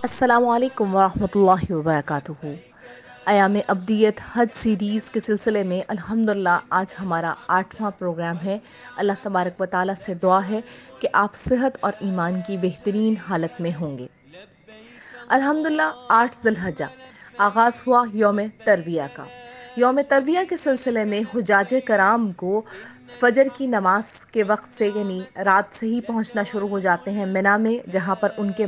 अस्सलामु अलैकुम वरहमतुल्लाहि वबरकातुहू। अयाम अब्दियत हज सीरीज़ के सिलसिले में अल्हम्दुलिल्लाह आज हमारा 8वां प्रोग्राम है। अल्लाह तबारक व तआला से दुआ है कि आप सेहत और ईमान की बेहतरीन हालत में होंगे। अल्हम्दुलिल्लाह 8 ज़िलहज्जा आगाज़ हुआ यौम तरविया का। यौम तरविया के सिलसिले में हुजाज कराम को फजर की नमाज के वक्त से यानी रात से ही पहुंचना शुरू हो जाते हैं मिना में, जहां पर उनके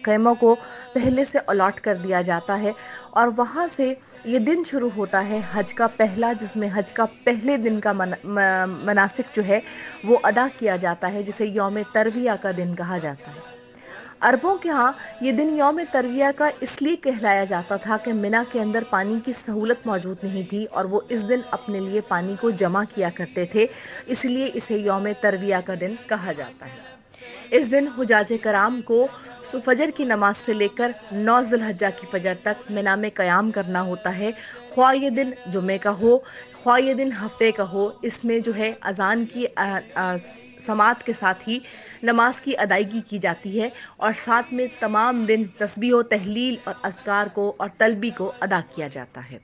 खैमों को पहले से अलॉट कर दिया जाता है और वहां से ये दिन शुरू होता है हज का पहला, जिसमें हज का पहले दिन का मनासिक जो है वो अदा किया जाता है, जिसे यौम तरविया का दिन कहा जाता है। अरबों के यहाँ ये दिन यौम तरविया का इसलिए कहलाया जाता था कि मिना के अंदर पानी की सहूलत मौजूद नहीं थी और वो इस दिन अपने लिए पानी को जमा किया करते थे, इसलिए इसे यौम तरविया का दिन कहा जाता है। इस दिन हुजाज कराम को फजर की नमाज से लेकर 9 ज़िलहज्जा की फजर तक मिना में क़याम करना होता है। ख्वाह ये दिन जुमे का हो, ख्वाह ये दिन हफ्ते का हो, इसमें जो है अजान की समात के साथ ही नमाज की अदायगी की जाती है और साथ में तमाम दिन तस्बीह व तहलील और अस्कार को और तलबी को अदा किया जाता है।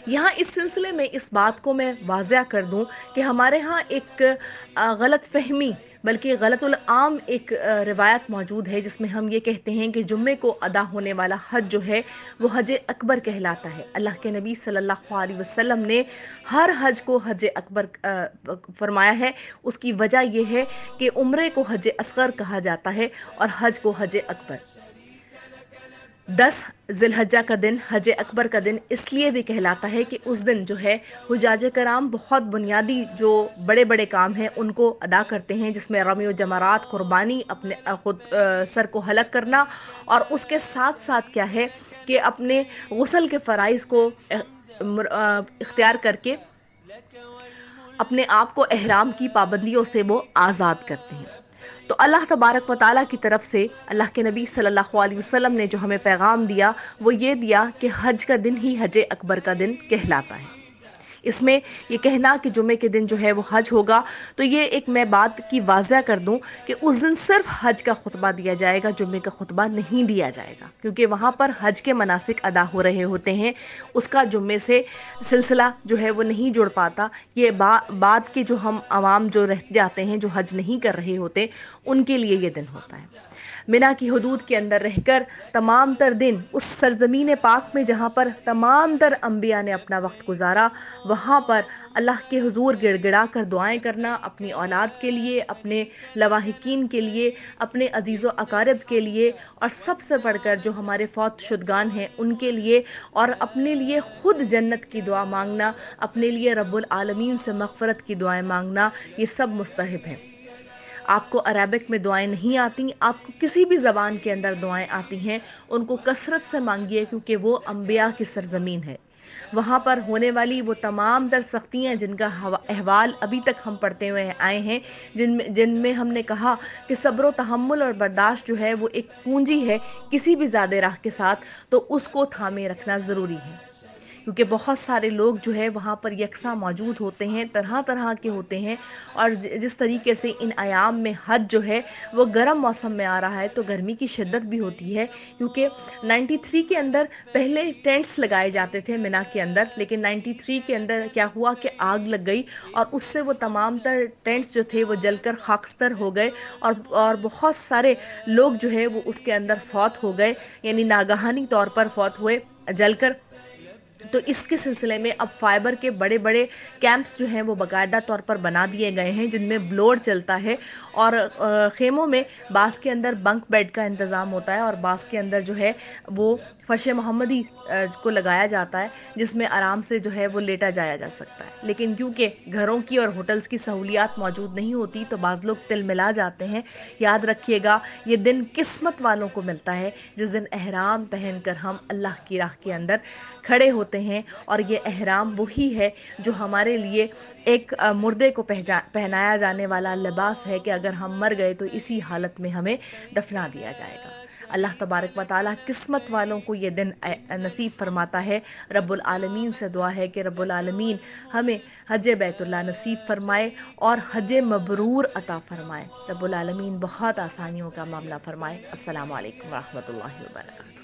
यहाँ इस सिलसिले में इस बात को मैं वाज़ह कर दूं कि हमारे यहाँ एक गलत फहमी बल्कि गलतुल आम एक रिवायत मौजूद है, जिसमें हम ये कहते हैं कि जुम्मे को अदा होने वाला हज जो है वो हज अकबर कहलाता है। अल्लाह के नबी सल्लल्लाहु अलैहि वसल्लम ने हर हज को हज अकबर फरमाया है। उसकी वजह यह है कि उम्रे को हज असगर कहा जाता है और हज को हज अकबर। 10 ज़िलहज्जा का दिन हज अकबर का दिन इसलिए भी कहलाता है कि उस दिन जो है हुजाज कराम बहुत बुनियादी जो बड़े बड़े काम हैं उनको अदा करते हैं, जिसमें रमी जमरात, कुर्बानी, अपने खुद सर को हलक करना और उसके साथ साथ क्या है कि अपने गुस्ल के फ़राइज़ को इख्तियार करके अपने आप को एहराम की पाबंदियों से वो आज़ाद करते हैं। तो अल्लाह तबारक व तआला की तरफ से अल्लाह के नबी सल्लल्लाहु अलैहि वसल्लम ने जो हमें पैगाम दिया वो ये दिया कि हज का दिन ही हज अकबर का दिन कहलाता है। इसमें ये कहना कि जुमे के दिन जो है वो हज होगा, तो ये एक मैं बात की वाज़ह कर दूं कि उस दिन सिर्फ हज का खुतबा दिया जाएगा, जुमे का खुतबा नहीं दिया जाएगा, क्योंकि वहाँ पर हज के मनासिक अदा हो रहे होते हैं। उसका जुम्मे से सिलसिला जो है वो नहीं जुड़ पाता। ये बाद के जो हम आवाम जो रह जाते हैं, जो हज नहीं कर रहे होते, उनके लिए ये दिन होता है। मिना की हदूद के अंदर रहकर तमाम तर दिन उस सरजमीन पाक में जहाँ पर तमाम तर अम्बिया ने अपना वक्त गुजारा, वहाँ पर अल्लाह के हुजूर गिड़गिड़ा कर दुआएं करना, अपनी औलाद के लिए, अपने लवाहिकीन के लिए, अपने अजीज़ो अकारब के लिए और सबसे बढ़कर जो हमारे फौत शुदगान हैं उनके लिए, और अपने लिए ख़ुद जन्नत की दुआ मांगना, अपने लिए रब्बुल आलमीन से मग़फ़रत की दुआएं मांगना, ये सब मुस्तहब हैं। आपको अरबिक में दुआएं नहीं आती, आपको किसी भी ज़बान के अंदर दुआएं आती हैं, उनको कसरत से मांगिए, क्योंकि वो अम्बिया की सरज़मीन है। वहाँ पर होने वाली वो तमाम तर सख्तियाँ जिनका अहवाल अभी तक हम पढ़ते हुए आए हैं, जिनमें हमने कहा कि सब्र तहम्मुल और बर्दाश्त जो है वो एक पूंजी है किसी भी ज़ादे राह के साथ, तो उसको थामे रखना ज़रूरी है, क्योंकि बहुत सारे लोग जो है वहाँ पर यकसा मौजूद होते हैं, तरह तरह के होते हैं। और जिस तरीके से इन आयाम में हज जो है वो गर्म मौसम में आ रहा है, तो गर्मी की शिद्दत भी होती है, क्योंकि 93 के अंदर पहले टेंट्स लगाए जाते थे मिना के अंदर, लेकिन 93 के अंदर क्या हुआ कि आग लग गई और उससे वो तमाम तर टेंट्स जो थे वो जलकर खाकस्तर हो गए और बहुत सारे लोग जो है वो उसके अंदर फौत हो गए, यानी नागहानी तौर पर फौत हुए जलकर। तो इसके सिलसिले में अब फाइबर के बड़े बड़े कैंप्स जो हैं वो बाकायदा तौर पर बना दिए गए हैं, जिनमें ब्लोअर चलता है और खेमों में बास के अंदर बंक बेड का इंतज़ाम होता है और बास के अंदर जो है वो फर्श मोहम्मदी को लगाया जाता है, जिसमें आराम से जो है वो लेटा जाया जा सकता है। लेकिन क्योंकि घरों की और होटल्स की सहूलियात मौजूद नहीं होती, तो बाज़ लोग तिलमिला जाते हैं। याद रखिएगा, ये दिन किस्मत वालों को मिलता है जिस दिन एहराम पहनकर हम अल्लाह की राह के अंदर खड़े होते हैं, और ये एहराम वही है जो हमारे लिए एक मुर्दे को पहनाया जाने वाला लिबास है कि अगर हम मर गए तो इसी हालत में हमें दफना दिया जाएगा। اللہ تبارک و تعالیٰ قسمت والوں کو یہ دن نصیب فرماتا ہے۔ رب العالمین سے دعا ہے کہ رب العالمین ہمیں حج بیت اللہ نصیب فرمائے اور حج مبرور عطا فرمائے۔ رب العالمین بہت آسانیوں کا معاملہ فرمائے۔ السلام علیکم ورحمۃ اللہ وبرکاتہ۔